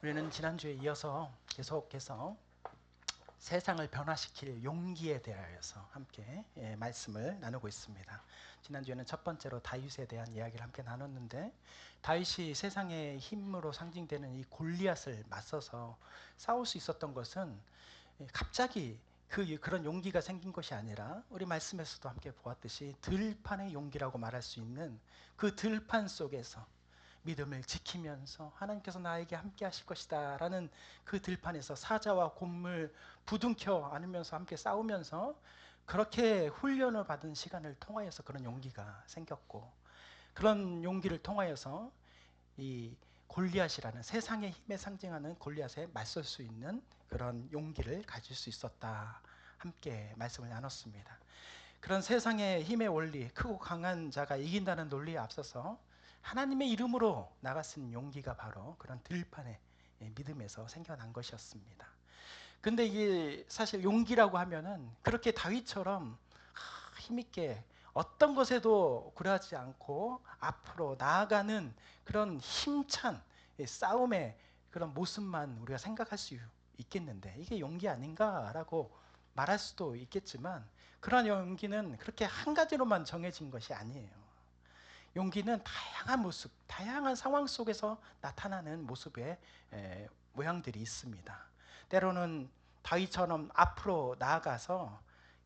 우리는 지난주에 이어서 계속해서 세상을 변화시킬 용기에 대하여서 함께 말씀을 나누고 있습니다. 지난주에는 첫 번째로 다윗에 대한 이야기를 함께 나눴는데, 다윗이 세상의 힘으로 상징되는 이 골리앗을 맞서서 싸울 수 있었던 것은 갑자기 그런 용기가 생긴 것이 아니라, 우리 말씀에서도 함께 보았듯이 들판의 용기라고 말할 수 있는 그 들판 속에서 믿음을 지키면서 하나님께서 나에게 함께 하실 것이다 라는 그 들판에서 사자와 곰을 부둥켜 안으면서 함께 싸우면서 그렇게 훈련을 받은 시간을 통하여서 그런 용기가 생겼고, 그런 용기를 통하여서 이 골리앗이라는 세상의 힘에 상징하는 골리앗에 맞설 수 있는 그런 용기를 가질 수 있었다, 함께 말씀을 나눴습니다. 그런 세상의 힘의 원리, 크고 강한 자가 이긴다는 논리에 앞서서 하나님의 이름으로 나가 쓴 용기가 바로 그런 들판의 믿음에서 생겨난 것이었습니다. 근데 이게 사실 용기라고 하면은 그렇게 다윗처럼 힘있게 어떤 것에도 굴하지 않고 앞으로 나아가는 그런 힘찬 싸움의 그런 모습만 우리가 생각할 수 있겠는데, 이게 용기 아닌가라고 말할 수도 있겠지만, 그런 용기는 그렇게 한 가지로만 정해진 것이 아니에요. 용기는 다양한 모습, 다양한 상황 속에서 나타나는 모습의 모양들이 있습니다. 때로는 다윗처럼 앞으로 나아가서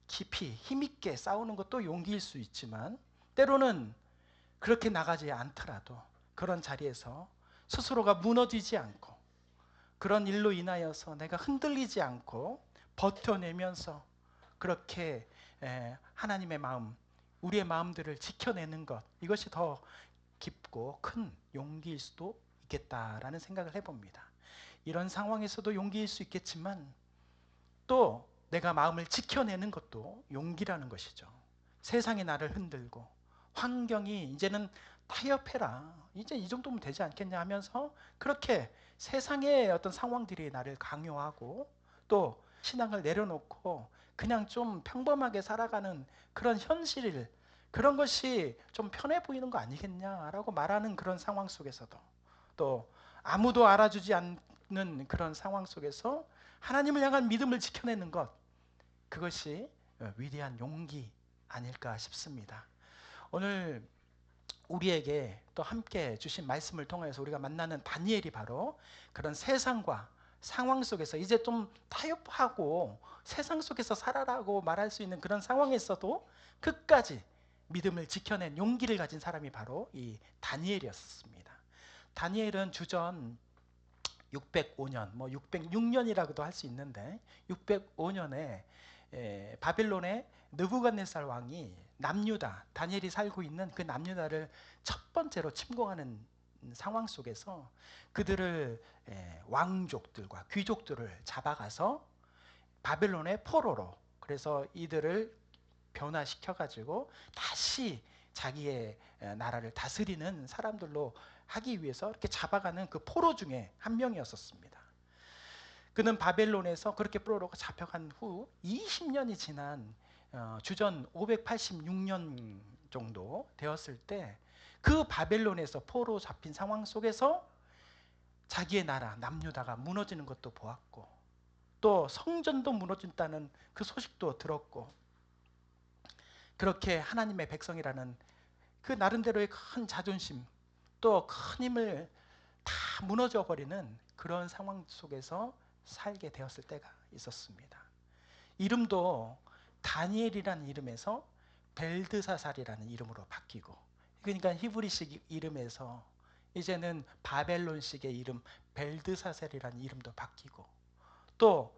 깊이 힘있게 싸우는 것도 용기일 수 있지만, 때로는 그렇게 나가지 않더라도 그런 자리에서 스스로가 무너지지 않고, 그런 일로 인하여서 내가 흔들리지 않고 버텨내면서 그렇게 하나님의 마음, 우리의 마음들을 지켜내는 것, 이것이 더 깊고 큰 용기일 수도 있겠다라는 생각을 해봅니다. 이런 상황에서도 용기일 수 있겠지만, 또 내가 마음을 지켜내는 것도 용기라는 것이죠. 세상이 나를 흔들고 환경이 이제는 타협해라, 이제 이 정도면 되지 않겠냐 하면서 그렇게 세상의 어떤 상황들이 나를 강요하고, 또 신앙을 내려놓고 그냥 좀 평범하게 살아가는 그런 현실, 그런 것이 좀 편해 보이는 거 아니겠냐라고 말하는 그런 상황 속에서도, 또 아무도 알아주지 않는 그런 상황 속에서 하나님을 향한 믿음을 지켜내는 것, 그것이 위대한 용기 아닐까 싶습니다. 오늘 우리에게 또 함께 주신 말씀을 통해서 우리가 만나는 다니엘이 바로 그런 세상과 상황 속에서 이제 좀 타협하고 세상 속에서 살아라고 말할 수 있는 그런 상황에서도 끝까지 믿음을 지켜낸 용기를 가진 사람이 바로 이 다니엘이었습니다. 다니엘은 주전 605년, 606년이라고도 할 수 있는데, 605년에 바벨론의 느부갓네살 왕이 남유다, 다니엘이 살고 있는 그 남유다를 첫 번째로 침공하는 상황 속에서 그들을 왕족들과 귀족들을 잡아가서 바벨론의 포로로, 그래서 이들을 변화시켜 가지고 다시 자기의 나라를 다스리는 사람들로 하기 위해서 이렇게 잡아가는 그 포로 중에 한 명이었었습니다. 그는 바벨론에서 그렇게 포로로 잡혀간 후 20년이 지난 주전 586년 정도 되었을 때, 그 바벨론에서 포로 잡힌 상황 속에서 자기의 나라 남유다가 무너지는 것도 보았고, 또 성전도 무너진다는 그 소식도 들었고, 그렇게 하나님의 백성이라는 그 나름대로의 큰 자존심, 또 큰 힘을 다 무너져 버리는 그런 상황 속에서 살게 되었을 때가 있었습니다. 이름도 다니엘이라는 이름에서 벨드사살이라는 이름으로 바뀌고, 그러니까 히브리식 이름에서 이제는 바벨론식의 이름 벨드사살이라는 이름도 바뀌고, 또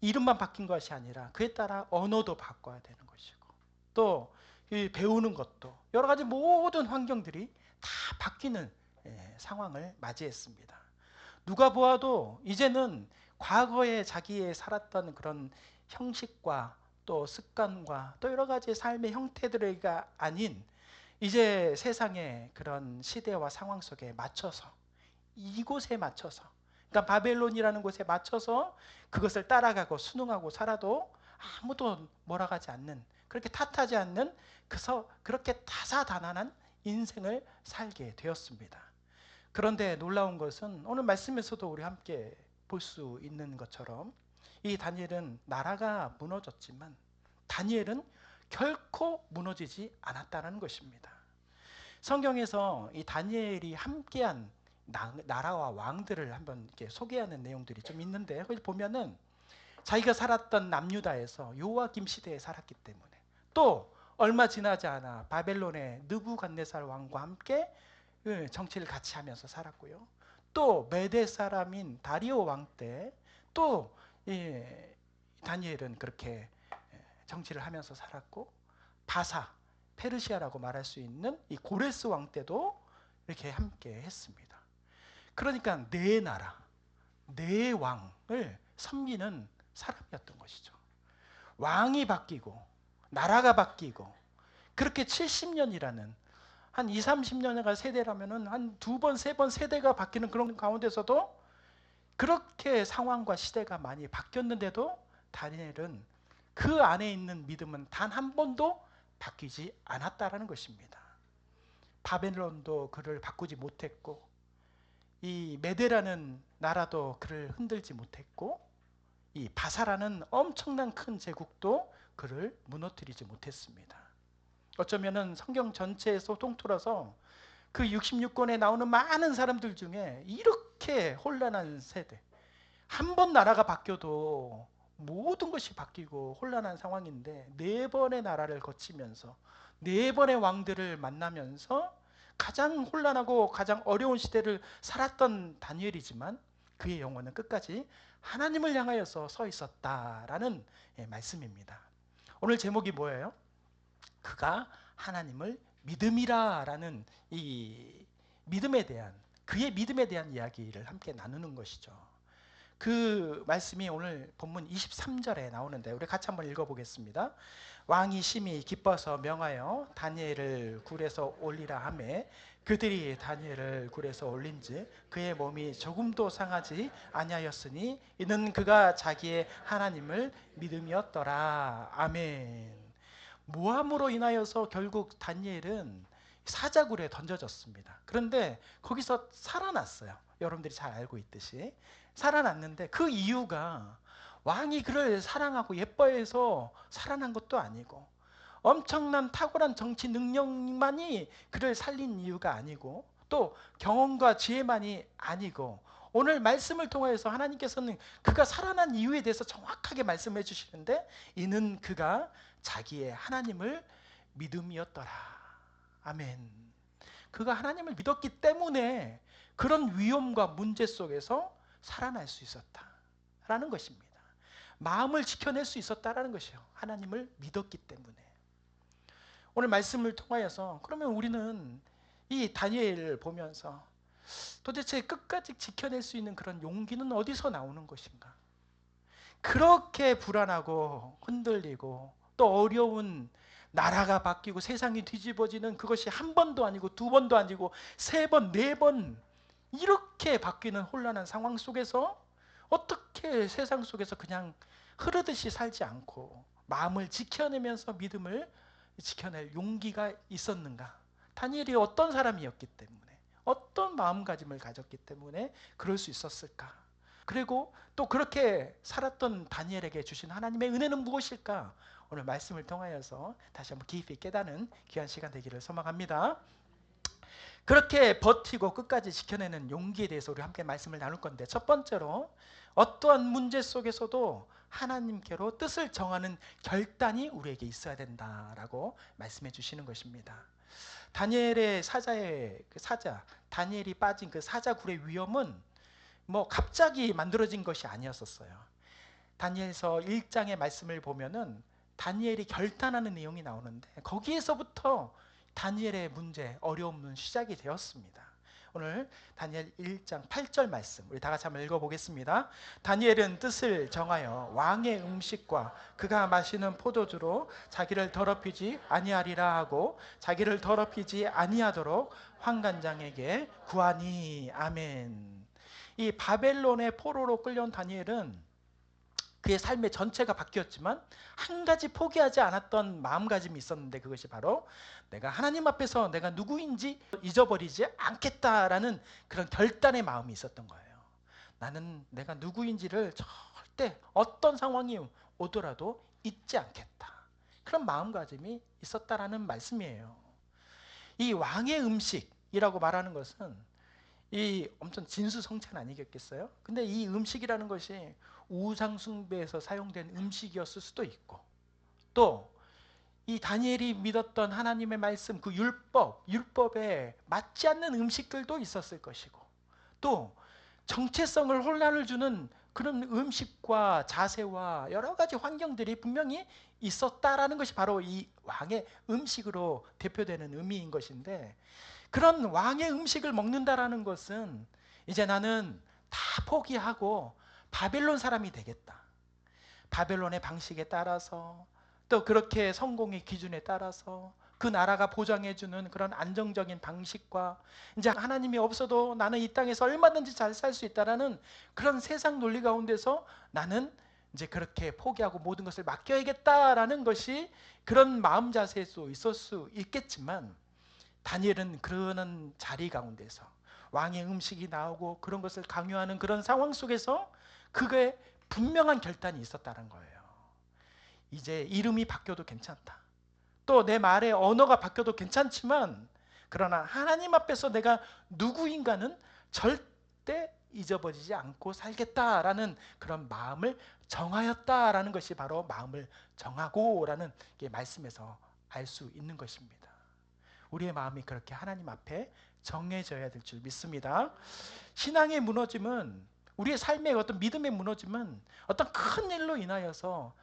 이름만 바뀐 것이 아니라 그에 따라 언어도 바꿔야 되는 것이고, 또 배우는 것도, 여러 가지 모든 환경들이 다 바뀌는 상황을 맞이했습니다. 누가 보아도 이제는 과거에 자기의 살았던 그런 형식과 또 습관과 또 여러 가지 삶의 형태들이 아닌, 이제 세상의 그런 시대와 상황 속에 맞춰서, 이곳에 맞춰서, 그러니까 바벨론이라는 곳에 맞춰서 그것을 따라가고 순응하고 살아도 아무도 몰아가지 않는, 그렇게 탓하지 않는, 그래서 그렇게 다사다난한 인생을 살게 되었습니다. 그런데 놀라운 것은 오늘 말씀에서도 우리 함께 볼 수 있는 것처럼 이 다니엘은 나라가 무너졌지만 다니엘은 결코 무너지지 않았다는 것입니다. 성경에서 이 다니엘이 함께한 나라와 왕들을 한번 이렇게 소개하는 내용들이 좀 있는데 거기 보면은 자기가 살았던 남유다에서 요아김 시대에 살았기 때문에 또 얼마 지나지 않아 바벨론의 느부갓네살 왕과 함께 정치를 같이 하면서 살았고요. 또 메대 사람인 다리오 왕 때 또 다니엘은 그렇게 정치를 하면서 살았고 바사, 페르시아라고 말할 수 있는 이 고레스 왕 때도 이렇게 함께 했습니다. 그러니까 네 나라, 네 왕을 섬기는 사람이었던 것이죠. 왕이 바뀌고 나라가 바뀌고 그렇게 70년이라는 한 2, 30년가 세대라면은 한 두 번, 세 번 세대가 바뀌는 그런 가운데서도 그렇게 상황과 시대가 많이 바뀌었는데도 다니엘은 그 안에 있는 믿음은 단 한 번도 바뀌지 않았다라는 것입니다. 바벨론도 그를 바꾸지 못했고 이 메대라는 나라도 그를 흔들지 못했고 이 바사라는 엄청난 큰 제국도 그를 무너뜨리지 못했습니다. 어쩌면은 성경 전체에서 통틀어서 그 66권에 나오는 많은 사람들 중에 이렇게 혼란한 세대, 한 번 나라가 바뀌어도 모든 것이 바뀌고 혼란한 상황인데 네 번의 나라를 거치면서 네 번의 왕들을 만나면서 가장 혼란하고 가장 어려운 시대를 살았던 다니엘이지만 그의 영혼은 끝까지 하나님을 향하여서 서 있었다라는 말씀입니다. 오늘 제목이 뭐예요? 그가 하나님을 믿음이라라는 이 믿음에 대한 그의 믿음에 대한 이야기를 함께 나누는 것이죠. 그 말씀이 오늘 본문 23절에 나오는데 우리 같이 한번 읽어보겠습니다. 왕이 심히 기뻐서 명하여 다니엘을 굴에서 올리라 하매 그들이 다니엘을 굴에서 올린지 그의 몸이 조금도 상하지 아니하였으니 이는 그가 자기의 하나님을 믿음이었더라. 아멘. 모함으로 인하여서 결국 다니엘은 사자굴에 던져졌습니다. 그런데 거기서 살아났어요. 여러분들이 잘 알고 있듯이 살아났는데 그 이유가 왕이 그를 사랑하고 예뻐해서 살아난 것도 아니고 엄청난 탁월한 정치 능력만이 그를 살린 이유가 아니고 또 경험과 지혜만이 아니고 오늘 말씀을 통해서 하나님께서는 그가 살아난 이유에 대해서 정확하게 말씀해 주시는데 이는 그가 자기의 하나님을 믿음이었더라. 아멘. 그가 하나님을 믿었기 때문에 그런 위험과 문제 속에서 살아날 수 있었다라는 것입니다. 마음을 지켜낼 수 있었다라는 것이요. 하나님을 믿었기 때문에. 오늘 말씀을 통하여서 그러면 우리는 이 다니엘을 보면서 도대체 끝까지 지켜낼 수 있는 그런 용기는 어디서 나오는 것인가? 그렇게 불안하고 흔들리고 또 어려운 나라가 바뀌고 세상이 뒤집어지는 그것이 한 번도 아니고 두 번도 아니고 세 번, 네 번 이렇게 바뀌는 혼란한 상황 속에서 어떻게 세상 속에서 그냥 흐르듯이 살지 않고 마음을 지켜내면서 믿음을 지켜낼 용기가 있었는가? 다니엘이 어떤 사람이었기 때문에 어떤 마음가짐을 가졌기 때문에 그럴 수 있었을까? 그리고 또 그렇게 살았던 다니엘에게 주신 하나님의 은혜는 무엇일까? 오늘 말씀을 통하여서 다시 한번 깊이 깨닫는 귀한 시간 되기를 소망합니다. 그렇게 버티고 끝까지 지켜내는 용기에 대해서 우리 함께 말씀을 나눌 건데 첫 번째로 어떠한 문제 속에서도 하나님께로 뜻을 정하는 결단이 우리에게 있어야 된다라고 말씀해 주시는 것입니다. 다니엘의 사자의 사자 다니엘이 빠진 그 사자굴의 위험은 뭐 갑자기 만들어진 것이 아니었었어요. 다니엘서 1장의 말씀을 보면은 다니엘이 결단하는 내용이 나오는데 거기에서부터 다니엘의 문제, 어려움은 시작이 되었습니다. 오늘 다니엘 1장 8절 말씀 우리 다 같이 한번 읽어보겠습니다. 다니엘은 뜻을 정하여 왕의 음식과 그가 마시는 포도주로 자기를 더럽히지 아니하리라 하고 자기를 더럽히지 아니하도록 환관장에게 구하니. 아멘. 이 바벨론의 포로로 끌려온 다니엘은 그의 삶의 전체가 바뀌었지만 한 가지 포기하지 않았던 마음가짐이 있었는데, 그것이 바로 내가 하나님 앞에서 내가 누구인지 잊어버리지 않겠다라는 그런 결단의 마음이 있었던 거예요. 나는 내가 누구인지를 절대 어떤 상황이 오더라도 잊지 않겠다. 그런 마음가짐이 있었다라는 말씀이에요. 이 왕의 음식이라고 말하는 것은 이 엄청 진수성찬 아니겠겠어요? 근데 이 음식이라는 것이 우상 숭배에서 사용된 음식이었을 수도 있고, 또 이 다니엘이 믿었던 하나님의 말씀, 그 율법에 맞지 않는 음식들도 있었을 것이고, 또 정체성을 혼란을 주는 그런 음식과 자세와 여러 가지 환경들이 분명히 있었다라는 것이 바로 이 왕의 음식으로 대표되는 의미인 것인데, 그런 왕의 음식을 먹는다라는 것은 이제 나는 다 포기하고 바벨론 사람이 되겠다. 바벨론의 방식에 따라서, 또 그렇게 성공의 기준에 따라서 그 나라가 보장해주는 그런 안정적인 방식과, 이제 하나님이 없어도 나는 이 땅에서 얼마든지 잘 살 수 있다라는 그런 세상 논리 가운데서 나는 이제 그렇게 포기하고 모든 것을 맡겨야겠다라는 것이 그런 마음 자세일 수 있을 수 있겠지만, 다니엘은 그러는 자리 가운데서 왕의 음식이 나오고 그런 것을 강요하는 그런 상황 속에서 그게 분명한 결단이 있었다는 거예요. 이제 이름이 바뀌어도 괜찮다. 또 내 말의 언어가 바뀌어도 괜찮지만, 그러나 하나님 앞에서 내가 누구인가는 절대 잊어버리지 않고 살겠다라는 그런 마음을 정하였다라는 것이 바로 마음을 정하고라는 말씀에서 알 수 있는 것입니다. 우리의 마음이 그렇게 하나님 앞에 정해져야 될 줄 믿습니다. 신앙의 무너짐은, 우리의 삶의 어떤 믿음의 무너짐은 어떤 큰 일로 인하여서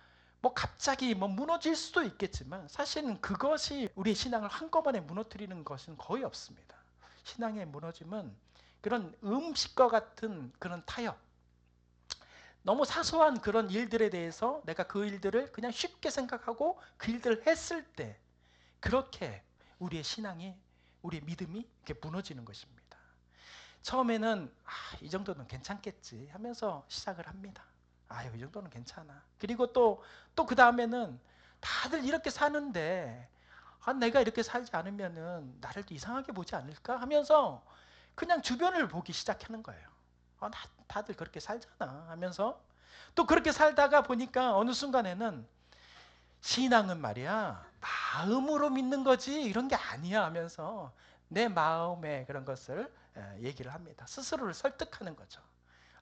갑자기 무너질 수도 있겠지만, 사실은 그것이 우리의 신앙을 한꺼번에 무너뜨리는 것은 거의 없습니다. 신앙의 무너짐은 그런 음식과 같은 그런 타협, 너무 사소한 그런 일들에 대해서 내가 그 일들을 그냥 쉽게 생각하고 그 일들을 했을 때, 그렇게 우리의 신앙이, 우리의 믿음이 이렇게 무너지는 것입니다. 처음에는 이 정도는 괜찮겠지 하면서 시작을 합니다. 이 정도는 괜찮아. 그리고 또 그 다음에는 다들 이렇게 사는데 내가 이렇게 살지 않으면은 나를 또 이상하게 보지 않을까 하면서 그냥 주변을 보기 시작하는 거예요. 다들 그렇게 살잖아 하면서, 또 그렇게 살다가 보니까 어느 순간에는 신앙은 말이야 마음으로 믿는 거지 이런 게 아니야 하면서 내 마음의 그런 것을 얘기를 합니다. 스스로를 설득하는 거죠.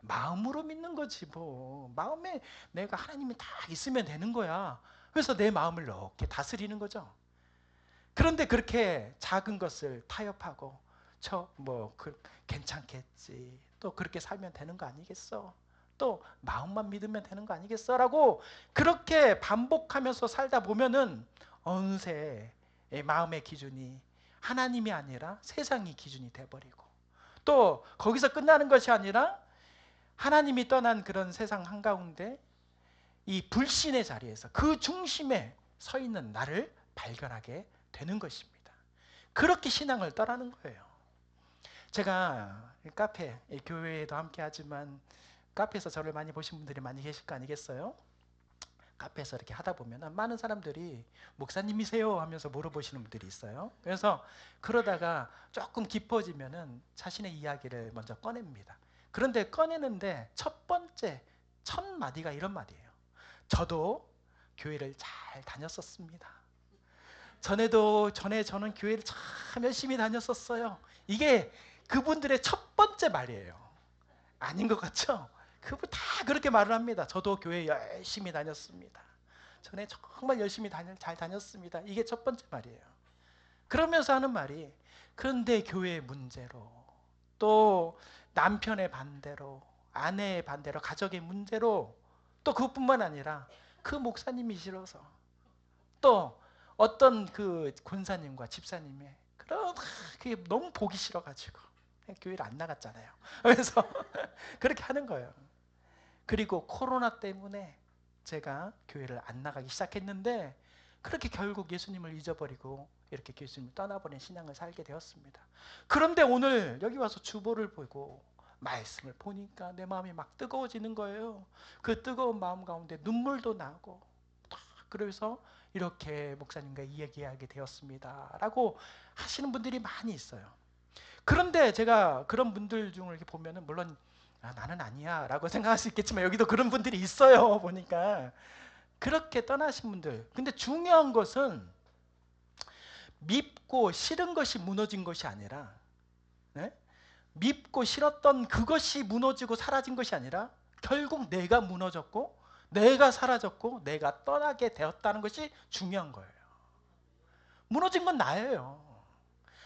마음으로 믿는 거지 뭐. 마음에 내가 하나님이 다 있으면 되는 거야. 그래서 내 마음을 이렇게 다스리는 거죠. 그런데 그렇게 작은 것을 타협하고 괜찮겠지. 또 그렇게 살면 되는 거 아니겠어. 또 마음만 믿으면 되는 거 아니겠어 라고 그렇게 반복하면서 살다 보면은 어느새 마음의 기준이 하나님이 아니라 세상이 기준이 돼버리고, 또 거기서 끝나는 것이 아니라 하나님이 떠난 그런 세상 한가운데 이 불신의 자리에서 그 중심에 서 있는 나를 발견하게 되는 것입니다. 그렇게 신앙을 떠나는 거예요. 제가 카페, 교회에도 함께 하지만 카페에서 저를 많이 보신 분들이 많이 계실 거 아니겠어요? 카페에서 이렇게 하다 보면 많은 사람들이 목사님이세요 하면서 물어보시는 분들이 있어요. 그래서 그러다가 조금 깊어지면은 자신의 이야기를 먼저 꺼냅니다. 그런데 꺼내는데 첫 마디가 이런 마디예요. 저도 교회를 잘 다녔었습니다. 전에 저는 교회를 참 열심히 다녔었어요. 이게 그분들의 첫 번째 말이에요. 아닌 것 같죠? 그분 다 그렇게 말을 합니다. 저도 교회 열심히 다녔습니다. 전에 정말 열심히 잘 다녔습니다. 이게 첫 번째 말이에요. 그러면서 하는 말이, 그런데 교회의 문제로, 또 남편의 반대로, 아내의 반대로, 가족의 문제로, 또 그것뿐만 아니라 그 목사님이 싫어서, 또 어떤 그 권사님과 집사님의 그게 너무 보기 싫어가지고 교회를 안 나갔잖아요. 그래서 그렇게 하는 거예요. 그리고 코로나 때문에 제가 교회를 안 나가기 시작했는데, 그렇게 결국 예수님을 잊어버리고 이렇게 예수님을 떠나버린 신앙을 살게 되었습니다. 그런데 오늘 여기 와서 주보를 보고 말씀을 보니까 내 마음이 막 뜨거워지는 거예요. 그 뜨거운 마음 가운데 눈물도 나고, 그래서 이렇게 목사님과 이야기하게 되었습니다 라고 하시는 분들이 많이 있어요. 그런데 제가 그런 분들 중을 이렇게 보면은, 물론 나는 아니야 라고 생각할 수 있겠지만, 여기도 그런 분들이 있어요. 보니까 그렇게 떠나신 분들. 근데 중요한 것은 밉고 싫은 것이 무너진 것이 아니라, 네? 밉고 싫었던 그것이 무너지고 사라진 것이 아니라, 결국 내가 무너졌고 내가 사라졌고 내가 떠나게 되었다는 것이 중요한 거예요. 무너진 건 나예요.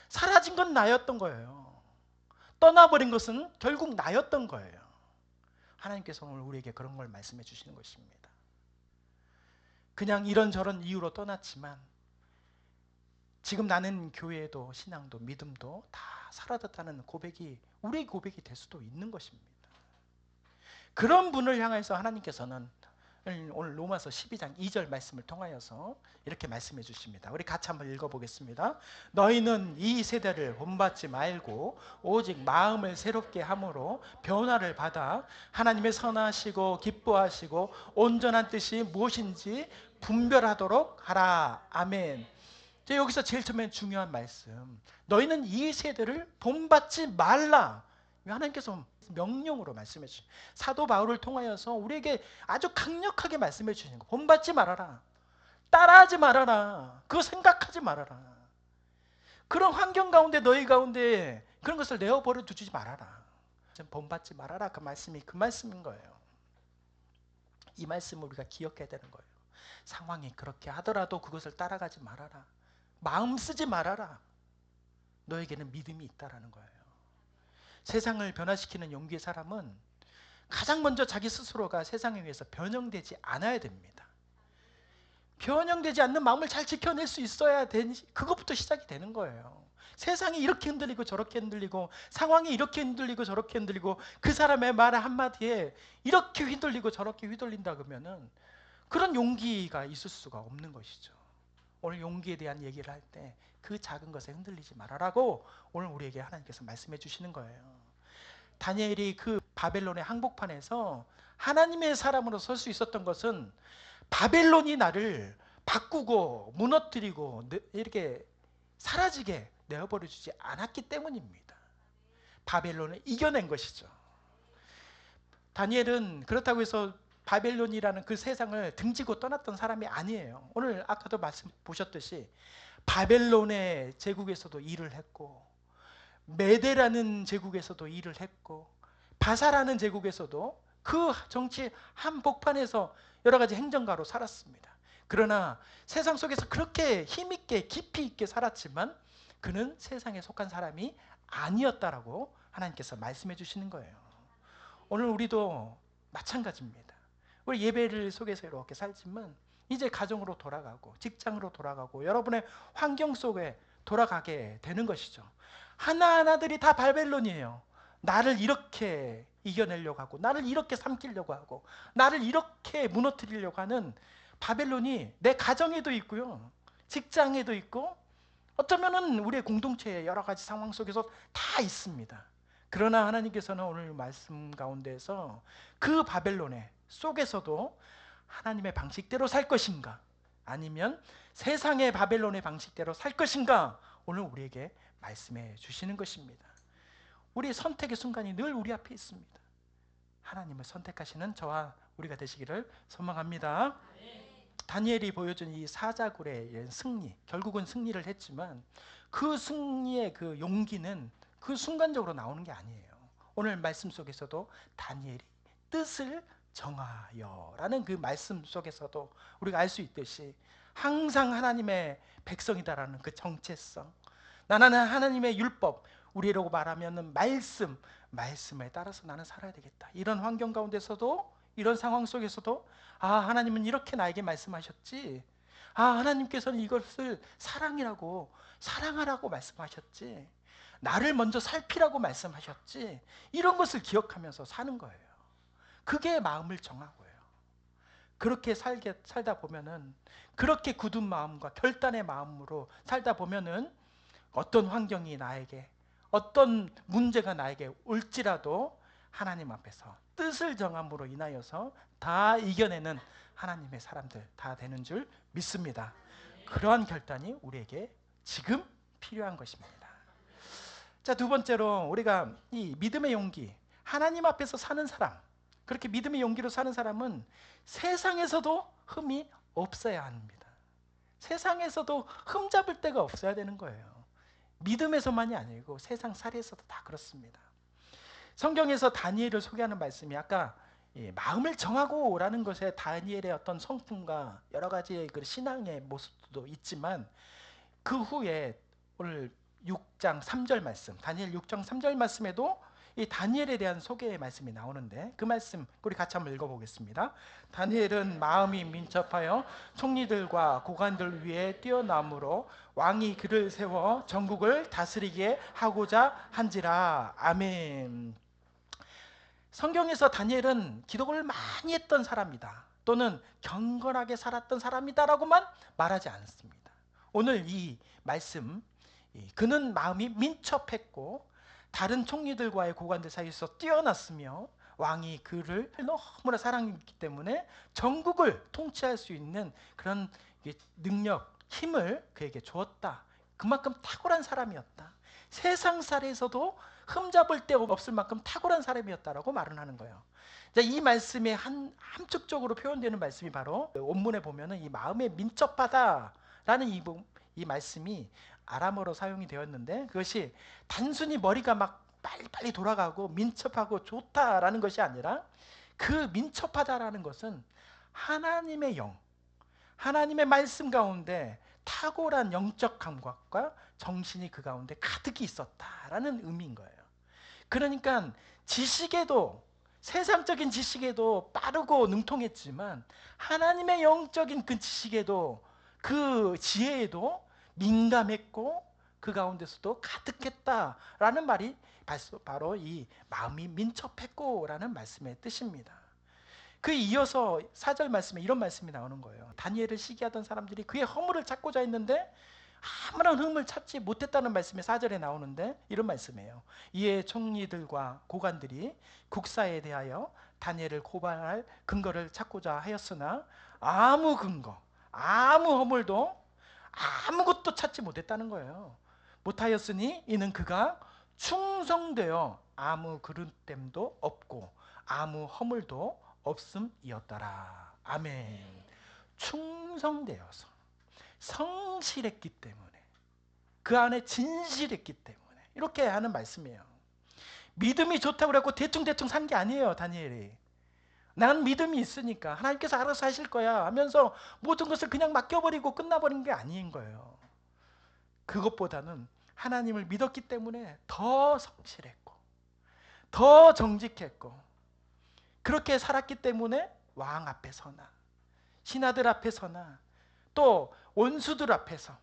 사라진 건 나였던 거예요. 떠나버린 것은 결국 나였던 거예요. 하나님께서 오늘 우리에게 그런 걸 말씀해 주시는 것입니다. 그냥 이런저런 이유로 떠났지만 지금 나는 교회도 신앙도 믿음도 다 사라졌다는 고백이 우리의 고백이 될 수도 있는 것입니다. 그런 분을 향해서 하나님께서는 오늘 로마서 12장 2절 말씀을 통하여서 이렇게 말씀해 주십니다. 우리 같이 한번 읽어보겠습니다. 너희는 이 세대를 본받지 말고 오직 마음을 새롭게 함으로 변화를 받아 하나님의 선하시고 기뻐하시고 온전한 뜻이 무엇인지 분별하도록 하라. 아멘. 여기서 제일 처음에 중요한 말씀, 너희는 이 세대를 본받지 말라. 하나님께서 명령으로 말씀해 주신, 사도 바울을 통하여서 우리에게 아주 강력하게 말씀해 주시는 거, 본받지 말아라, 따라하지 말아라, 그거 생각하지 말아라. 그런 환경 가운데 너희 가운데 그런 것을 내어버려 두지 말아라. 본받지 말아라, 그 말씀이 그 말씀인 거예요. 이 말씀을 우리가 기억해야 되는 거예요. 상황이 그렇게 하더라도 그것을 따라가지 말아라, 마음 쓰지 말아라. 너에게는 믿음이 있다라는 거예요. 세상을 변화시키는 용기의 사람은 가장 먼저 자기 스스로가 세상에 의해서 변형되지 않아야 됩니다. 변형되지 않는 마음을 잘 지켜낼 수 있어야 되는, 그것부터 시작이 되는 거예요. 세상이 이렇게 흔들리고 저렇게 흔들리고, 상황이 이렇게 흔들리고 저렇게 흔들리고, 그 사람의 말 한마디에 이렇게 휘둘리고 저렇게 휘둘린다 그러면은 그런 용기가 있을 수가 없는 것이죠. 오늘 용기에 대한 얘기를 할 때 그 작은 것에 흔들리지 말아라고 오늘 우리에게 하나님께서 말씀해 주시는 거예요. 다니엘이 그 바벨론의 항복판에서 하나님의 사람으로 설 수 있었던 것은 바벨론이 나를 바꾸고 무너뜨리고 이렇게 사라지게 내어버려 주지 않았기 때문입니다. 바벨론을 이겨낸 것이죠. 다니엘은 그렇다고 해서 바벨론이라는 그 세상을 등지고 떠났던 사람이 아니에요. 오늘 아까도 말씀 보셨듯이 바벨론의 제국에서도 일을 했고, 메데라는 제국에서도 일을 했고, 바사라는 제국에서도 그 정치 한복판에서 여러 가지 행정가로 살았습니다. 그러나 세상 속에서 그렇게 힘있게 깊이 있게 살았지만 그는 세상에 속한 사람이 아니었다라고 하나님께서 말씀해 주시는 거예요. 오늘 우리도 마찬가지입니다. 우리 예배를 속에서 이렇게 살지만 이제 가정으로 돌아가고 직장으로 돌아가고 여러분의 환경 속에 돌아가게 되는 것이죠. 하나하나들이 다 바벨론이에요. 나를 이렇게 이겨내려고 하고, 나를 이렇게 삼키려고 하고, 나를 이렇게 무너뜨리려고 하는 바벨론이 내 가정에도 있고요, 직장에도 있고, 어쩌면은 우리의 공동체의 여러 가지 상황 속에서 다 있습니다. 그러나 하나님께서는 오늘 말씀 가운데서 그 바벨론의 속에서도 하나님의 방식대로 살 것인가, 아니면 세상의 바벨론의 방식대로 살 것인가, 오늘 우리에게 말씀해 주시는 것입니다. 우리의 선택의 순간이 늘 우리 앞에 있습니다. 하나님을 선택하시는 저와 우리가 되시기를 소망합니다. 다니엘이 보여준 이 사자굴의 승리, 결국은 승리를 했지만 그 승리의 그 용기는 그 순간적으로 나오는 게 아니에요. 오늘 말씀 속에서도 다니엘이 뜻을 정하여라는 그 말씀 속에서도 우리가 알 수 있듯이 항상 하나님의 백성이다라는 그 정체성, 나는 하나님의 율법, 우리라고 말하면 말씀에 따라서 나는 살아야 되겠다. 이런 환경 가운데서도, 이런 상황 속에서도 하나님은 이렇게 나에게 말씀하셨지, 하나님께서는 이것을 사랑하라고 말씀하셨지, 나를 먼저 살피라고 말씀하셨지, 이런 것을 기억하면서 사는 거예요. 그게 마음을 정하고요. 그렇게 살다 보면은, 그렇게 굳은 마음과 결단의 마음으로 살다 보면은 어떤 환경이 나에게, 어떤 문제가 나에게 올지라도 하나님 앞에서 뜻을 정함으로 인하여서 다 이겨내는 하나님의 사람들 다 되는 줄 믿습니다. 그러한 결단이 우리에게 지금 필요한 것입니다. 자, 두 번째로 우리가 이 믿음의 용기, 하나님 앞에서 사는 사람, 그렇게 믿음의 용기로 사는 사람은 세상에서도 흠이 없어야 합니다. 세상에서도 흠잡을 데가 없어야 되는 거예요. 믿음에서만이 아니고 세상 살이에서도 다 그렇습니다. 성경에서 다니엘을 소개하는 말씀이 아까 마음을 정하고 라는 것에 다니엘의 어떤 성품과 여러 가지의 그 신앙의 모습도 있지만 그 후에 오늘 6장 3절 말씀, 다니엘 6장 3절 말씀에도 이 다니엘에 대한 소개의 말씀이 나오는데 그 말씀 우리 같이 한번 읽어보겠습니다. 다니엘은 마음이 민첩하여 총리들과 고관들 위에 뛰어남으로 왕이 그를 세워 전국을 다스리게 하고자 한지라. 아멘. 성경에서 다니엘은 기도를 많이 했던 사람이다 또는 경건하게 살았던 사람이다라고만 말하지 않습니다. 오늘 이 말씀, 그는 마음이 민첩했고 다른 총리들과의 고관들 사이에서 뛰어났으며 왕이 그를 너무나 사랑했기 때문에 전국을 통치할 수 있는 그런 능력, 힘을 그에게 주었다. 그만큼 탁월한 사람이었다. 세상살에서도 흠잡을 데 없을 만큼 탁월한 사람이었다라고 말을 하는 거예요. 이 말씀에 함축적으로 표현되는 말씀이 바로 원문에 보면은 이 마음에 민첩하다라는 이 말씀이 아람어로 사용이 되었는데 그것이 단순히 머리가 막 빨리빨리 돌아가고 민첩하고 좋다라는 것이 아니라 그 민첩하다라는 것은 하나님의 영, 하나님의 말씀 가운데 탁월한 영적 감각과 정신이 그 가운데 가득히 있었다라는 의미인 거예요. 그러니까 지식에도 세상적인 지식에도 빠르고 능통했지만 하나님의 영적인 그 지식에도 그 지혜에도 민감했고 그 가운데서도 가득했다라는 말이 바로 이 마음이 민첩했고 라는 말씀의 뜻입니다. 그 이어서 4절 말씀에 이런 말씀이 나오는 거예요. 다니엘을 시기하던 사람들이 그의 허물을 찾고자 했는데 아무런 흠을 찾지 못했다는 말씀이 4절에 나오는데 이런 말씀이에요. 이에 총리들과 고관들이 국사에 대하여 다니엘을 고발할 근거를 찾고자 하였으나 아무 근거, 아무 허물도 아무것도 찾지 못했다는 거예요. 못하였으니 이는 그가 충성되어 아무 그릇됨도 없고 아무 허물도 없음이었더라. 아멘. 충성되어서 성실했기 때문에 그 안에 진실했기 때문에 이렇게 하는 말씀이에요. 믿음이 좋다고 그래갖고 대충대충 산 게 아니에요. 다니엘이 난 믿음이 있으니까 하나님께서 알아서 하실 거야 하면서 모든 것을 그냥 맡겨버리고 끝나버린 게 아닌 거예요. 그것보다는 하나님을 믿었기 때문에 더 성실했고 더 정직했고 그렇게 살았기 때문에 왕 앞에서나 신하들 앞에서나 또 원수들 앞에서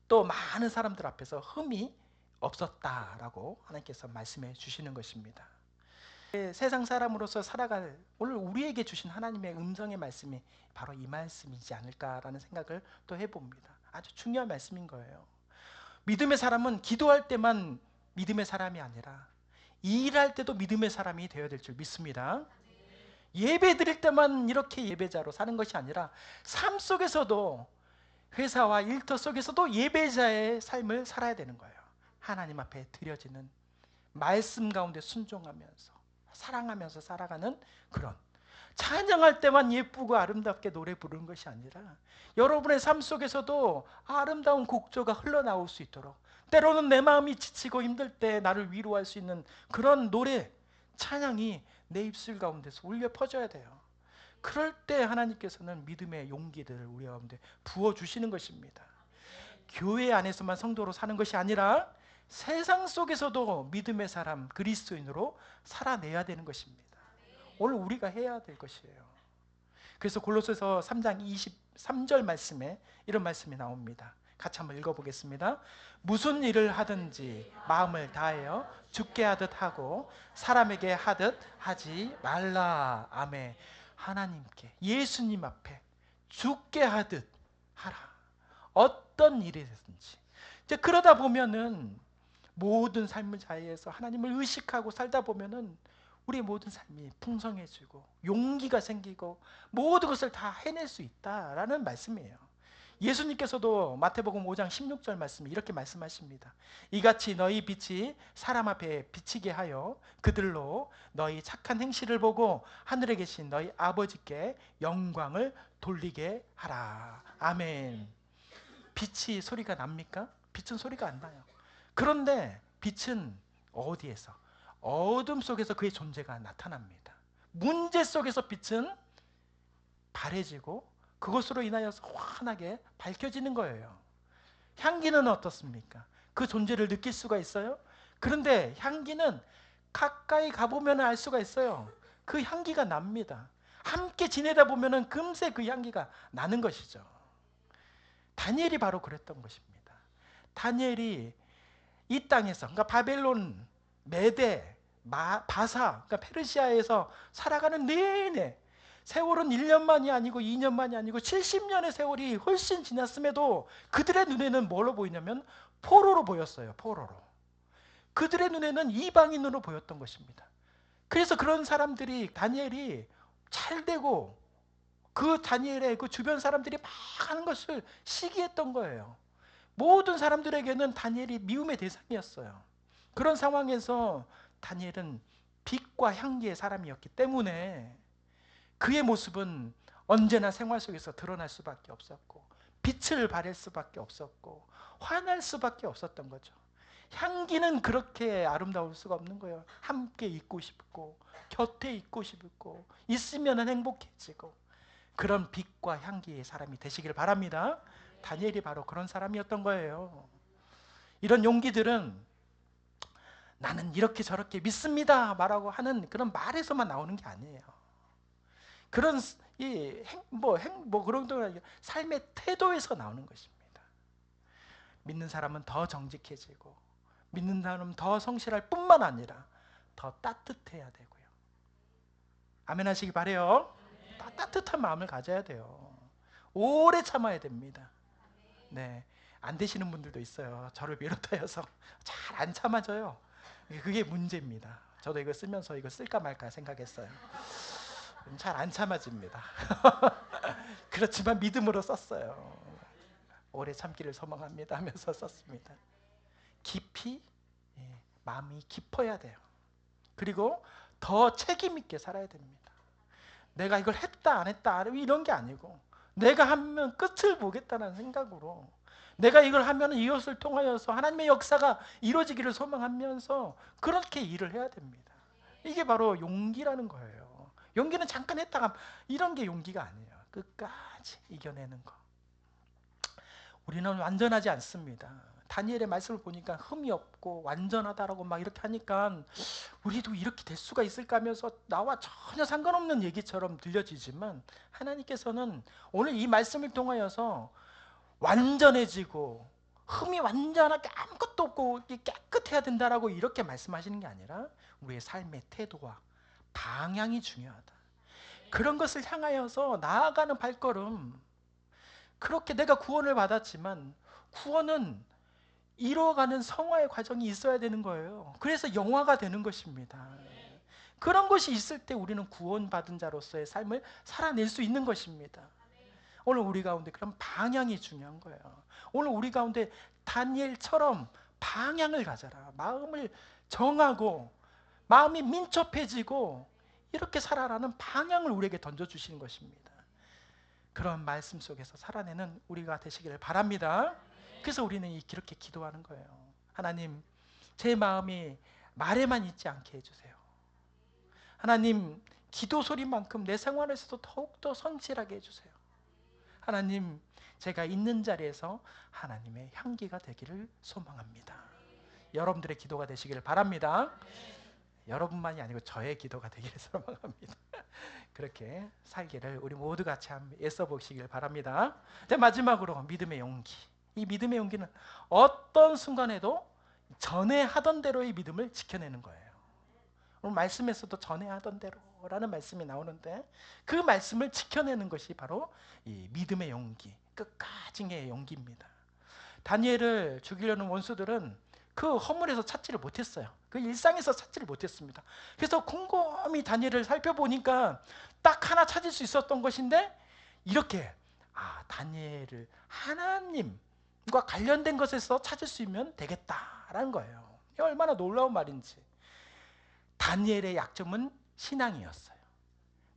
또 많은 사람들 앞에서 흠이 없었다라고 하나님께서 말씀해 주시는 것입니다. 세상 사람으로서 살아갈 오늘 우리에게 주신 하나님의 음성의 말씀이 바로 이 말씀이지 않을까라는 생각을 또 해봅니다. 아주 중요한 말씀인 거예요. 믿음의 사람은 기도할 때만 믿음의 사람이 아니라 일할 때도 믿음의 사람이 되어야 될 줄 믿습니다. 예배 드릴 때만 이렇게 예배자로 사는 것이 아니라 삶 속에서도 회사와 일터 속에서도 예배자의 삶을 살아야 되는 거예요. 하나님 앞에 드려지는 말씀 가운데 순종하면서 사랑하면서 살아가는 그런 찬양할 때만 예쁘고 아름답게 노래 부르는 것이 아니라 여러분의 삶 속에서도 아름다운 곡조가 흘러나올 수 있도록 때로는 내 마음이 지치고 힘들 때 나를 위로할 수 있는 그런 노래 찬양이 내 입술 가운데서 울려 퍼져야 돼요. 그럴 때 하나님께서는 믿음의 용기들을 우리 가운데 부어주시는 것입니다. 교회 안에서만 성도로 사는 것이 아니라 세상 속에서도 믿음의 사람 그리스도인으로 살아내야 되는 것입니다. 오늘 우리가 해야 될 것이에요. 그래서 골로새서 3장 23절 말씀에 이런 말씀이 나옵니다. 같이 한번 읽어보겠습니다. 무슨 일을 하든지 마음을 다하여 주께 하듯 하고 사람에게 하듯 하지 말라. 아멘. 하나님께 예수님 앞에 주께 하듯 하라. 어떤 일이든지 이제 그러다 보면은 모든 삶을 자해해서 하나님을 의식하고 살다 보면은 우리의 모든 삶이 풍성해지고 용기가 생기고 모든 것을 다 해낼 수 있다라는 말씀이에요. 예수님께서도 마태복음 5장 16절 말씀에 이렇게 말씀하십니다. 이같이 너희 빛이 사람 앞에 비치게 하여 그들로 너희 착한 행실을 보고 하늘에 계신 너희 아버지께 영광을 돌리게 하라. 아멘. 빛이 소리가 납니까? 빛은 소리가 안 나요. 그런데 빛은 어디에서? 어둠 속에서 그의 존재가 나타납니다. 문제 속에서 빛은 바래지고 그것으로 인하여서 환하게 밝혀지는 거예요. 향기는 어떻습니까? 그 존재를 느낄 수가 있어요? 그런데 향기는 가까이 가보면 알 수가 있어요. 그 향기가 납니다. 함께 지내다 보면 금세 그 향기가 나는 것이죠. 다니엘이 바로 그랬던 것입니다. 다니엘이 이 땅에서, 그러니까 바벨론, 메대, 바사, 그러니까 페르시아에서 살아가는 내내 세월은 1년만이 아니고 2년만이 아니고 70년의 세월이 훨씬 지났음에도 그들의 눈에는 뭘로 보이냐면 포로로 보였어요. 포로로. 그들의 눈에는 이방인으로 보였던 것입니다. 그래서 그런 사람들이, 다니엘이 잘 되고 그 다니엘의 그 주변 사람들이 막 하는 것을 시기했던 거예요. 모든 사람들에게는 다니엘이 미움의 대상이었어요. 그런 상황에서 다니엘은 빛과 향기의 사람이었기 때문에 그의 모습은 언제나 생활 속에서 드러날 수밖에 없었고 빛을 발할 수밖에 없었고 환할 수밖에 없었던 거죠. 향기는 그렇게 아름다울 수가 없는 거예요. 함께 있고 싶고 곁에 있고 싶고 있으면 행복해지고 그런 빛과 향기의 사람이 되시길 바랍니다. 다니엘이 바로 그런 사람이었던 거예요. 이런 용기들은 나는 이렇게 저렇게 믿습니다 말하고 하는 그런 말에서만 나오는 게 아니에요. 그런 그런 삶의 태도에서 나오는 것입니다. 믿는 사람은 더 정직해지고 믿는 사람은 더 성실할 뿐만 아니라 더 따뜻해야 되고요. 아멘 하시기 바라요. 따뜻한 마음을 가져야 돼요. 오래 참아야 됩니다. 네, 안 되시는 분들도 있어요. 저를 비롯하여서 잘 안 참아져요. 그게 문제입니다. 저도 이거 쓰면서 이거 쓸까 말까 생각했어요. 잘 안 참아집니다. 그렇지만 믿음으로 썼어요. 오래 참기를 소망합니다 하면서 썼습니다. 깊이 마음이 깊어야 돼요. 그리고 더 책임 있게 살아야 됩니다. 내가 이걸 했다 안 했다 이런 게 아니고 내가 하면 끝을 보겠다는 생각으로 내가 이걸 하면 이것을 통하여서 하나님의 역사가 이루어지기를 소망하면서 그렇게 일을 해야 됩니다. 이게 바로 용기라는 거예요. 용기는 잠깐 했다가 이런 게 용기가 아니에요. 끝까지 이겨내는 거. 우리는 완전하지 않습니다. 다니엘의 말씀을 보니까 흠이 없고 완전하다라고 막 이렇게 하니까 우리도 이렇게 될 수가 있을까 하면서 나와 전혀 상관없는 얘기처럼 들려지지만 하나님께서는 오늘 이 말씀을 통하여서 완전해지고 흠이 완전하게 아무것도 없고 깨끗해야 된다라고 이렇게 말씀하시는 게 아니라 우리의 삶의 태도와 방향이 중요하다. 그런 것을 향하여서 나아가는 발걸음. 그렇게 내가 구원을 받았지만 구원은 이루어가는 성화의 과정이 있어야 되는 거예요. 그래서 영화가 되는 것입니다. 그런 것이 있을 때 우리는 구원받은 자로서의 삶을 살아낼 수 있는 것입니다. 오늘 우리 가운데 그런 방향이 중요한 거예요. 오늘 우리 가운데 다니엘처럼 방향을 가져라. 마음을 정하고 마음이 민첩해지고 이렇게 살아라는 방향을 우리에게 던져주시는 것입니다. 그런 말씀 속에서 살아내는 우리가 되시기를 바랍니다. 그래서 우리는 이렇게 기도하는 거예요. 하나님, 제 마음이 말에만 있지 않게 해주세요. 하나님, 기도 소리만큼 내 생활에서도 더욱더 성실하게 해주세요. 하나님, 제가 있는 자리에서 하나님의 향기가 되기를 소망합니다. 여러분들의 기도가 되시기를 바랍니다. 여러분만이 아니고 저의 기도가 되기를 소망합니다. 그렇게 살기를 우리 모두 같이 한번 애써 보시길 바랍니다. 마지막으로 믿음의 용기. 이 믿음의 용기는 어떤 순간에도 전에 하던 대로의 믿음을 지켜내는 거예요. 오늘 말씀에서도 전에 하던 대로라는 말씀이 나오는데 그 말씀을 지켜내는 것이 바로 이 믿음의 용기, 끝까지의 용기입니다. 다니엘을 죽이려는 원수들은 그 허물에서 찾지를 못했어요. 그 일상에서 찾지를 못했습니다. 그래서 곰곰이 다니엘을 살펴보니까 딱 하나 찾을 수 있었던 것인데, 이렇게 다니엘을 하나님과 관련된 것에서 찾을 수 있으면 되겠다라는 거예요. 이게 얼마나 놀라운 말인지. 다니엘의 약점은 신앙이었어요.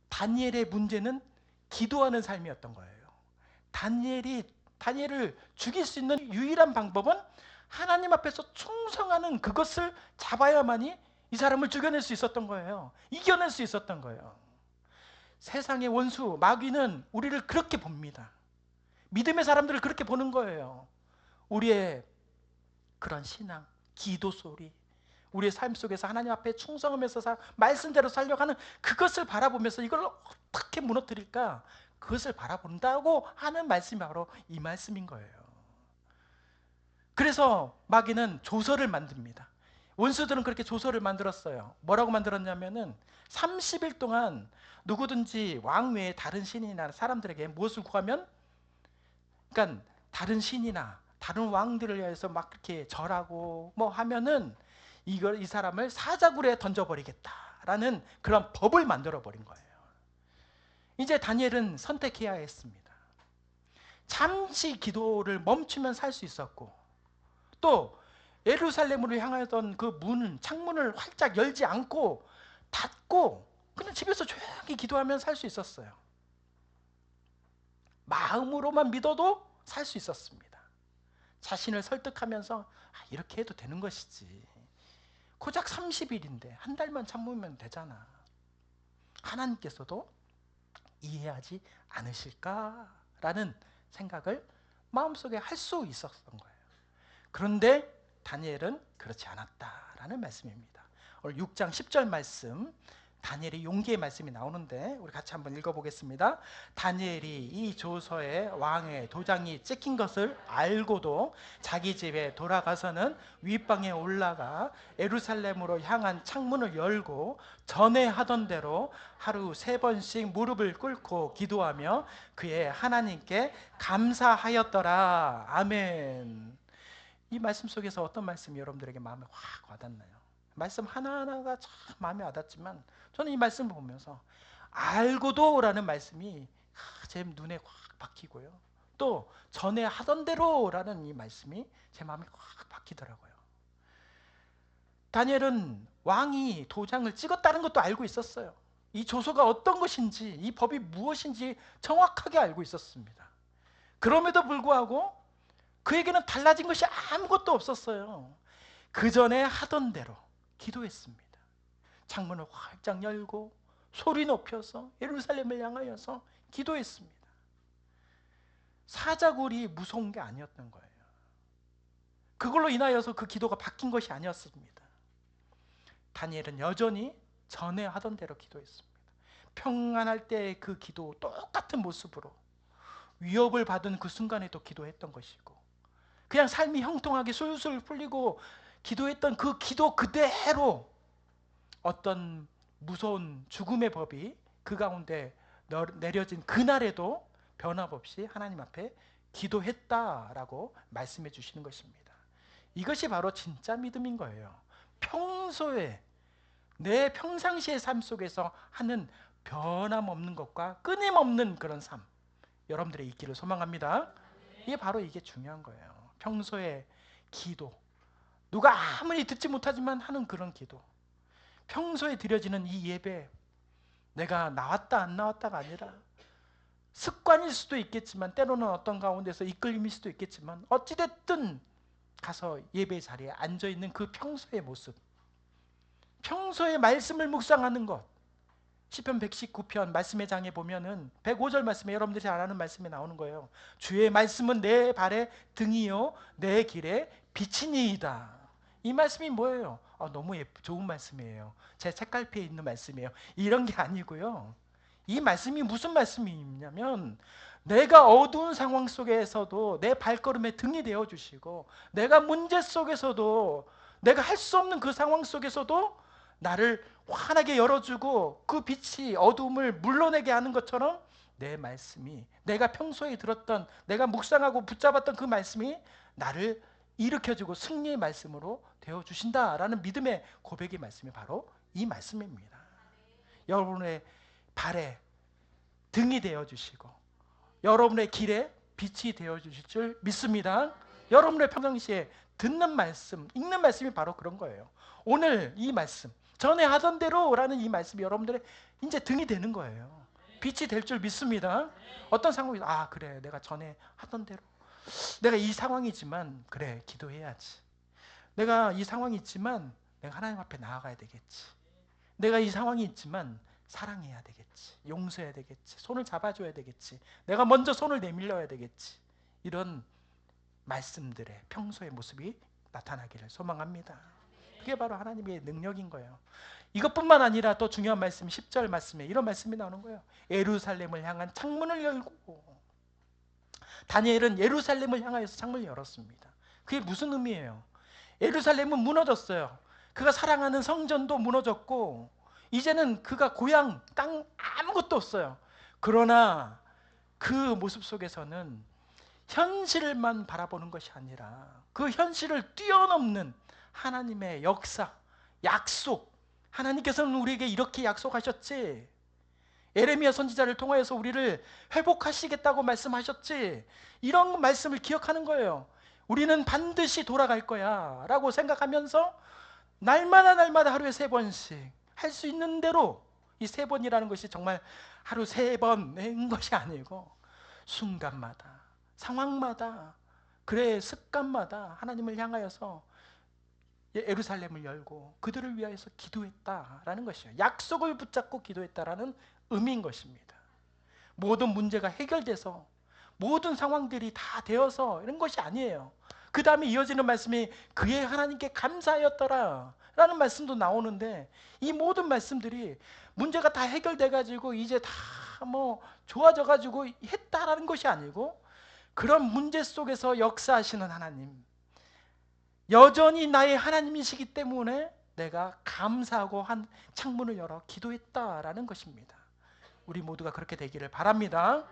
다니엘의 문제는 기도하는 삶이었던 거예요. 다니엘을 죽일 수 있는 유일한 방법은 하나님 앞에서 충성하는 그것을 잡아야만이 이 사람을 죽여낼 수 있었던 거예요. 이겨낼 수 있었던 거예요. 세상의 원수 마귀는 우리를 그렇게 봅니다. 믿음의 사람들을 그렇게 보는 거예요. 우리의 그런 신앙, 기도 소리, 우리의 삶 속에서 하나님 앞에 충성하면서 말씀대로 살려가는 그것을 바라보면서 이걸 어떻게 무너뜨릴까, 그것을 바라본다고 하는 말씀이 바로 이 말씀인 거예요. 그래서 마귀는 조서를 만듭니다. 원수들은 그렇게 조서를 만들었어요. 뭐라고 만들었냐면은 30일 동안 누구든지 왕 외에 다른 신이나 사람들에게 무엇을 구하면, 그러니까 다른 신이나 다른 왕들을 위해서 막 그렇게 절하고 뭐 하면은 이 사람을 사자굴에 던져버리겠다라는 그런 법을 만들어 버린 거예요. 이제 다니엘은 선택해야 했습니다. 잠시 기도를 멈추면 살 수 있었고, 또 예루살렘으로 향하던 그 창문을 활짝 열지 않고 닫고 그냥 집에서 조용히 기도하면 살 수 있었어요. 마음으로만 믿어도 살 수 있었습니다. 자신을 설득하면서 이렇게 해도 되는 것이지, 고작 30일인데 한 달만 참으면 되잖아, 하나님께서도 이해하지 않으실까라는 생각을 마음속에 할 수 있었던 거예요. 그런데 다니엘은 그렇지 않았다라는 말씀입니다. 오늘 6장 10절 말씀, 다니엘의 용기의 말씀이 나오는데 우리 같이 한번 읽어보겠습니다. 다니엘이 이 조서에 왕의 도장이 찍힌 것을 알고도 자기 집에 돌아가서는 윗방에 올라가 예루살렘으로 향한 창문을 열고 전에 하던 대로 하루 3번씩 무릎을 꿇고 기도하며 그의 하나님께 감사하였더라. 아멘. 이 말씀 속에서 어떤 말씀이 여러분들에게 마음에 확 와닿나요? 말씀 하나하나가 참 마음에 와닿지만 저는 이 말씀을 보면서 알고도 라는 말씀이 제 눈에 확 박히고요, 또 전에 하던 대로 라는 이 말씀이 제 마음에 확 박히더라고요. 다니엘은 왕이 도장을 찍었다는 것도 알고 있었어요. 이 조서가 어떤 것인지, 이 법이 무엇인지 정확하게 알고 있었습니다. 그럼에도 불구하고 그에게는 달라진 것이 아무것도 없었어요. 그 전에 하던 대로 기도했습니다. 창문을 활짝 열고 소리 높여서 예루살렘을 향하여서 기도했습니다. 사자굴이 무서운 게 아니었던 거예요. 그걸로 인하여서 그 기도가 바뀐 것이 아니었습니다. 다니엘은 여전히 전에 하던 대로 기도했습니다. 평안할 때의 그 기도 똑같은 모습으로 위협을 받은 그 순간에도 기도했던 것이고, 그냥 삶이 형통하게 술술 풀리고 기도했던 그 기도 그대로 어떤 무서운 죽음의 법이 그 가운데 내려진 그날에도 변함없이 하나님 앞에 기도했다라고 말씀해 주시는 것입니다. 이것이 바로 진짜 믿음인 거예요. 평소에 내 평상시의 삶 속에서 하는 변함없는 것과 끊임없는 그런 삶, 여러분들의 있기를 소망합니다. 이게 중요한 거예요. 평소에 기도, 누가 아무리 듣지 못하지만 하는 그런 기도, 평소에 드려지는 이 예배, 내가 나왔다 안 나왔다가 아니라 습관일 수도 있겠지만, 때로는 어떤 가운데서 이끌림일 수도 있겠지만, 어찌됐든 가서 예배 자리에 앉아있는 그 평소의 모습, 평소에 말씀을 묵상하는 것, 시편 119편 말씀의 장에 보면은 105절 말씀에 여러분들이 잘 아는 말씀이 나오는 거예요. 주의 말씀은 내 발의 등이요 내 길에 빛이니이다. 이 말씀이 뭐예요? 너무 좋은 말씀이에요. 제 책갈피에 있는 말씀이에요. 이런 게 아니고요. 이 말씀이 무슨 말씀이냐면, 내가 어두운 상황 속에서도 내 발걸음에 등이 되어주시고, 내가 문제 속에서도, 내가 할 수 없는 그 상황 속에서도 나를 환하게 열어주고 그 빛이 어두움을 물러내게 하는 것처럼, 내 말씀이, 내가 평소에 들었던, 내가 묵상하고 붙잡았던 그 말씀이 나를 일으켜주고 승리의 말씀으로 되어주신다라는 믿음의 고백의 말씀이 바로 이 말씀입니다. 여러분의 발에 등이 되어주시고 여러분의 길에 빛이 되어주실 줄 믿습니다. 여러분의 평상시에 듣는 말씀, 읽는 말씀이 바로 그런 거예요. 오늘 이 말씀, 전에 하던 대로라는 이 말씀이 여러분들의 이제 등이 되는 거예요. 빛이 될 줄 믿습니다. 어떤 상황이 그래, 내가 전에 하던 대로, 내가 이 상황이지만 그래, 기도해야지. 내가 이 상황이 있지만 내가 하나님 앞에 나아가야 되겠지. 내가 이 상황이 있지만 사랑해야 되겠지. 용서해야 되겠지. 손을 잡아줘야 되겠지. 내가 먼저 손을 내밀려야 되겠지. 이런 말씀들의 평소의 모습이 나타나기를 소망합니다. 그게 바로 하나님의 능력인 거예요. 이것뿐만 아니라 또 중요한 말씀 10절 말씀에 이런 말씀이 나오는 거예요. 예루살렘을 향한 창문을 열고, 다니엘은 예루살렘을 향하여서 창문을 열었습니다. 그게 무슨 의미예요? 예루살렘은 무너졌어요. 그가 사랑하는 성전도 무너졌고 이제는 그가 고향 땅 아무것도 없어요. 그러나 그 모습 속에서는 현실만 바라보는 것이 아니라 그 현실을 뛰어넘는 하나님의 역사, 약속, 하나님께서는 우리에게 이렇게 약속하셨지, 예레미야 선지자를 통하여서 우리를 회복하시겠다고 말씀하셨지, 이런 말씀을 기억하는 거예요. 우리는 반드시 돌아갈 거야 라고 생각하면서 날마다 하루에 3번씩 할 수 있는 대로, 이 3번이라는 것이 정말 하루 3번인 것이 아니고 순간마다, 상황마다, 그의 습관마다 하나님을 향하여서 예루살렘을 열고 그들을 위하여서 기도했다라는 것이에요. 약속을 붙잡고 기도했다라는 의미인 것입니다. 모든 문제가 해결돼서 모든 상황들이 다 되어서 이런 것이 아니에요. 그 다음에 이어지는 말씀이 그의 하나님께 감사하였더라 라는 말씀도 나오는데, 이 모든 말씀들이 문제가 다 해결돼 가지고 이제 다 좋아져 가지고 했다라는 것이 아니고, 그런 문제 속에서 역사하시는 하나님, 여전히 나의 하나님이시기 때문에 내가 감사하고 한 창문을 열어 기도했다라는 것입니다. 우리 모두가 그렇게 되기를 바랍니다.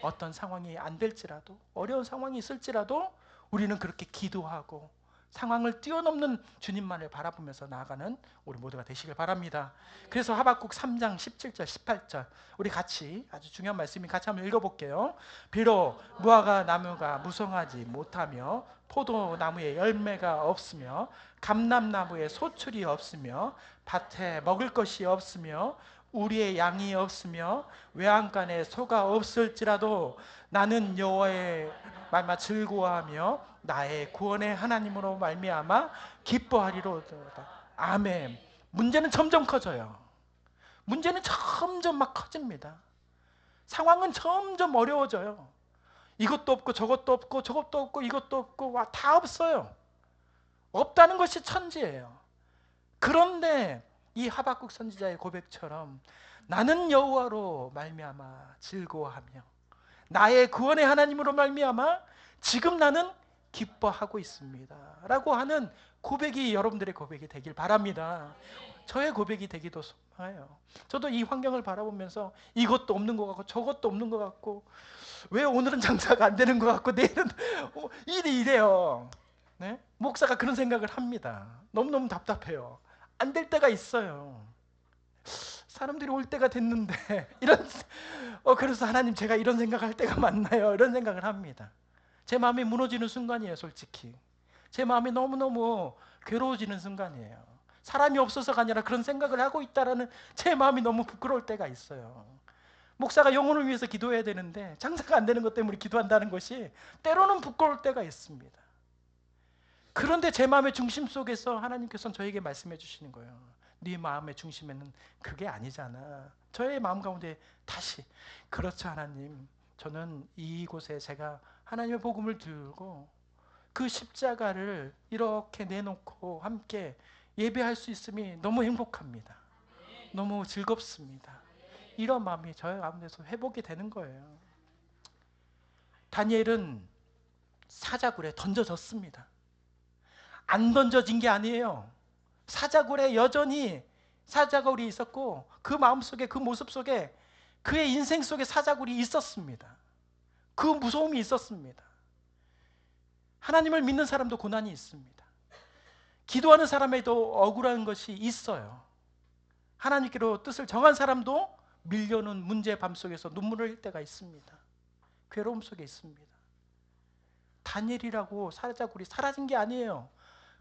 어떤 상황이 안 될지라도, 어려운 상황이 있을지라도 우리는 그렇게 기도하고 상황을 뛰어넘는 주님만을 바라보면서 나아가는 우리 모두가 되시길 바랍니다. 그래서 하박국 3장 17절 18절 우리 같이, 아주 중요한 말씀이, 같이 한번 읽어볼게요. 비록 무화과 나무가 무성하지 못하며 포도나무에 열매가 없으며 감람나무에 소출이 없으며 밭에 먹을 것이 없으며 우리의 양이 없으며 외양간에 소가 없을지라도 나는 여호와의 말마 즐거워하며 나의 구원의 하나님으로 말미암아 기뻐하리로다. 아멘. 문제는 점점 커져요. 문제는 점점 막 커집니다. 상황은 점점 어려워져요. 이것도 없고 저것도 없고 저것도 없고 이것도 없고 다 없어요. 없다는 것이 천지예요. 그런데 이 하박국 선지자의 고백처럼 나는 여호와로 말미암아 즐거워하며 나의 구원의 하나님으로 말미암아 지금 나는 기뻐하고 있습니다 라고 하는 고백이 여러분들의 고백이 되길 바랍니다. 저의 고백이 되기도 소망해요. 저도 이 환경을 바라보면서 이것도 없는 것 같고 저것도 없는 것 같고, 왜 오늘은 장사가 안 되는 것 같고 내일은 일이 이래요. 네? 목사가 그런 생각을 합니다. 너무너무 답답해요. 안 될 때가 있어요. 사람들이 올 때가 됐는데 이런 그래서 하나님, 제가 이런 생각할 때가 맞나요? 이런 생각을 합니다. 제 마음이 무너지는 순간이에요. 솔직히 제 마음이 너무너무 괴로워지는 순간이에요. 사람이 없어서가 아니라 그런 생각을 하고 있다라는 제 마음이 너무 부끄러울 때가 있어요. 목사가 영혼을 위해서 기도해야 되는데 장사가 안 되는 것 때문에 기도한다는 것이 때로는 부끄러울 때가 있습니다. 그런데 제 마음의 중심 속에서 하나님께서는 저에게 말씀해 주시는 거예요. 네 마음의 중심에는 그게 아니잖아. 저의 마음 가운데 다시, 그렇죠 하나님, 저는 이곳에 제가 하나님의 복음을 들고 그 십자가를 이렇게 내놓고 함께 예배할 수 있음이 너무 행복합니다. 너무 즐겁습니다. 이런 마음이 저의 가운데서 회복이 되는 거예요. 다니엘은 사자굴에 던져졌습니다. 안 던져진 게 아니에요. 사자굴에 여전히 사자굴이 있었고 그 마음속에, 그 모습 속에, 그의 인생 속에 사자굴이 있었습니다. 그 무서움이 있었습니다. 하나님을 믿는 사람도 고난이 있습니다. 기도하는 사람에도 억울한 것이 있어요. 하나님께로 뜻을 정한 사람도 밀려오는 문제의 밤 속에서 눈물을 흘릴 때가 있습니다. 괴로움 속에 있습니다. 다니엘이라고 사자굴이 사라진 게 아니에요.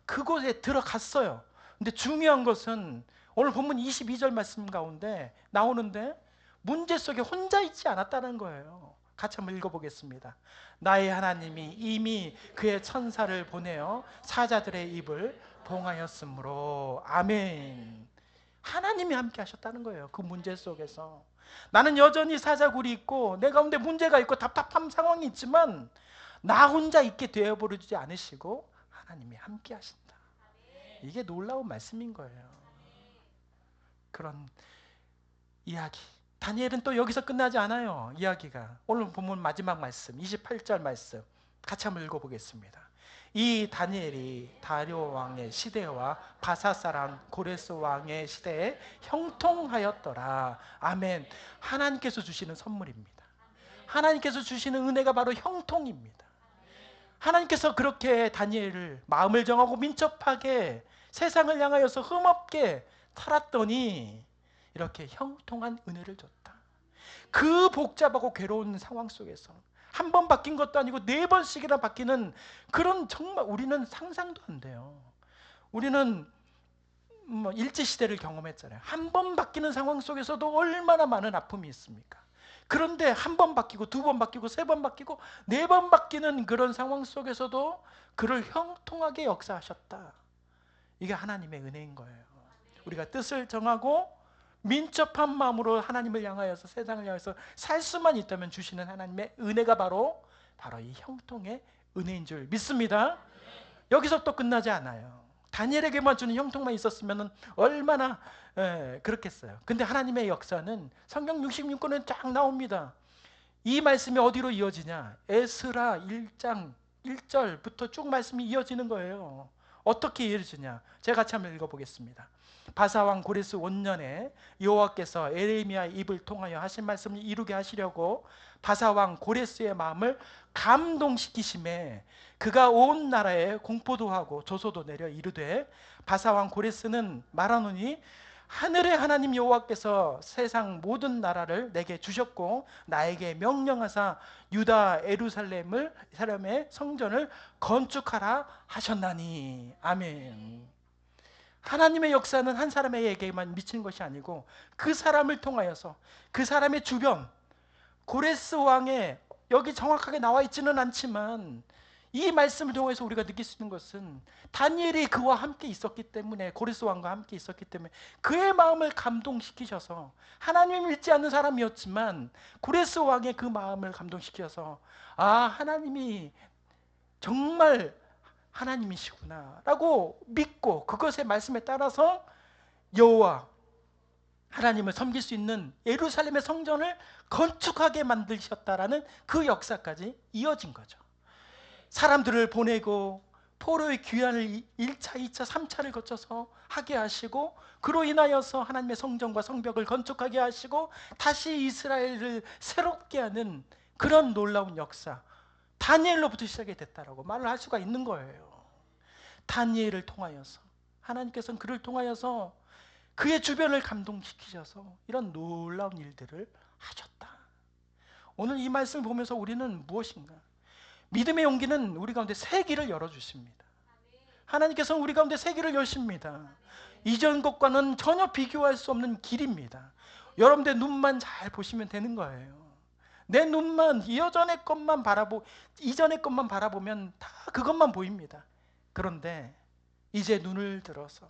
그곳에 들어갔어요. 근데 중요한 것은 오늘 본문 22절 말씀 가운데 나오는데 문제 속에 혼자 있지 않았다는 거예요. 같이 한번 읽어보겠습니다. 나의 하나님이 이미 그의 천사를 보내어 사자들의 입을 봉하였으므로. 아멘. 하나님이 함께 하셨다는 거예요. 그 문제 속에서 나는 여전히 사자굴이 있고 내 가운데 문제가 있고 답답한 상황이 있지만 나 혼자 있게 되어버리지 않으시고 하나님이 함께 하신다. 이게 놀라운 말씀인 거예요. 그런 이야기. 다니엘은 또 여기서 끝나지 않아요. 이야기가. 오늘 본문 마지막 말씀 28절 말씀 같이 한번 읽어보겠습니다. 이 다니엘이 다리오 왕의 시대와 바사 사람 고레스 왕의 시대에 형통하였더라. 아멘. 하나님께서 주시는 선물입니다. 하나님께서 주시는 은혜가 바로 형통입니다. 하나님께서 그렇게 다니엘을 마음을 정하고 민첩하게 세상을 향하여서 흠없게 살았더니 이렇게 형통한 은혜를 줬다. 그 복잡하고 괴로운 상황 속에서 한 번 바뀐 것도 아니고 4번씩이나 바뀌는 그런, 정말 우리는 상상도 안 돼요. 우리는 일제시대를 경험했잖아요. 한 번 바뀌는 상황 속에서도 얼마나 많은 아픔이 있습니까? 그런데 한 번 바뀌고 2번 바뀌고 3번 바뀌고 4번 바뀌는 그런 상황 속에서도 그를 형통하게 역사하셨다. 이게 하나님의 은혜인 거예요. 우리가 뜻을 정하고 민첩한 마음으로 하나님을 향하여서 세상을 향해서 살 수만 있다면 주시는 하나님의 은혜가 바로 이 형통의 은혜인 줄 믿습니다. 여기서 또 끝나지 않아요. 다니엘에게만 주는 형통만 있었으면 얼마나 그렇겠어요. 근데 하나님의 역사는 성경 66권에 쫙 나옵니다. 이 말씀이 어디로 이어지냐? 에스라 1장 1절부터 쭉 말씀이 이어지는 거예요. 어떻게 이어지냐? 제가 같이 한번 읽어보겠습니다. 바사왕 고레스 원년에 여호와께서 에레미야의 입을 통하여 하신 말씀을 이루게 하시려고 바사왕 고레스의 마음을 감동시키심에 그가 온 나라에 공포도 하고 조소도 내려 이르되, 바사왕 고레스는 말하노니 하늘의 하나님 여호와께서 세상 모든 나라를 내게 주셨고 나에게 명령하사 유다 예루살렘의 성전을 건축하라 하셨나니. 아멘. 하나님의 역사는 한 사람에게만 미치는 것이 아니고 그 사람을 통하여서 그 사람의 주변, 고레스 왕의, 여기 정확하게 나와 있지는 않지만 이 말씀을 통해서 우리가 느낄 수 있는 것은 다니엘이 그와 함께 있었기 때문에, 고레스 왕과 함께 있었기 때문에 그의 마음을 감동시키셔서, 하나님을 믿지 않는 사람이었지만 고레스 왕의 그 마음을 감동시켜서 하나님이 정말 하나님이시구나 라고 믿고 그것의 말씀에 따라서 여호와 하나님을 섬길 수 있는 예루살렘의 성전을 건축하게 만드셨다라는 그 역사까지 이어진 거죠. 사람들을 보내고 포로의 귀환을 1차, 2차, 3차를 거쳐서 하게 하시고 그로 인하여서 하나님의 성전과 성벽을 건축하게 하시고 다시 이스라엘을 새롭게 하는 그런 놀라운 역사, 다니엘로부터 시작이 됐다라고 말을 할 수가 있는 거예요. 다니엘을 통하여서 하나님께서는 그를 통하여서 그의 주변을 감동시키셔서 이런 놀라운 일들을 하셨다. 오늘 이 말씀을 보면서 우리는 무엇인가? 믿음의 용기는 우리 가운데 새 길을 열어주십니다. 하나님께서는 우리 가운데 새 길을 여십니다. 이전 것과는 전혀 비교할 수 없는 길입니다. 여러분들 눈만 잘 보시면 되는 거예요. 내 눈만 이전의 것만 바라보면 다 그것만 보입니다. 그런데 이제 눈을 들어서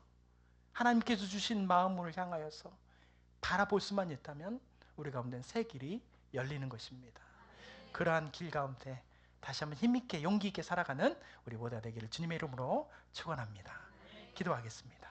하나님께서 주신 마음을 향하여서 바라볼 수만 있다면 우리 가운데 새 길이 열리는 것입니다. 그러한 길 가운데 다시 한번 힘있게 용기 있게 살아가는 우리 모두가 되기를 주님의 이름으로 축원합니다. 기도하겠습니다.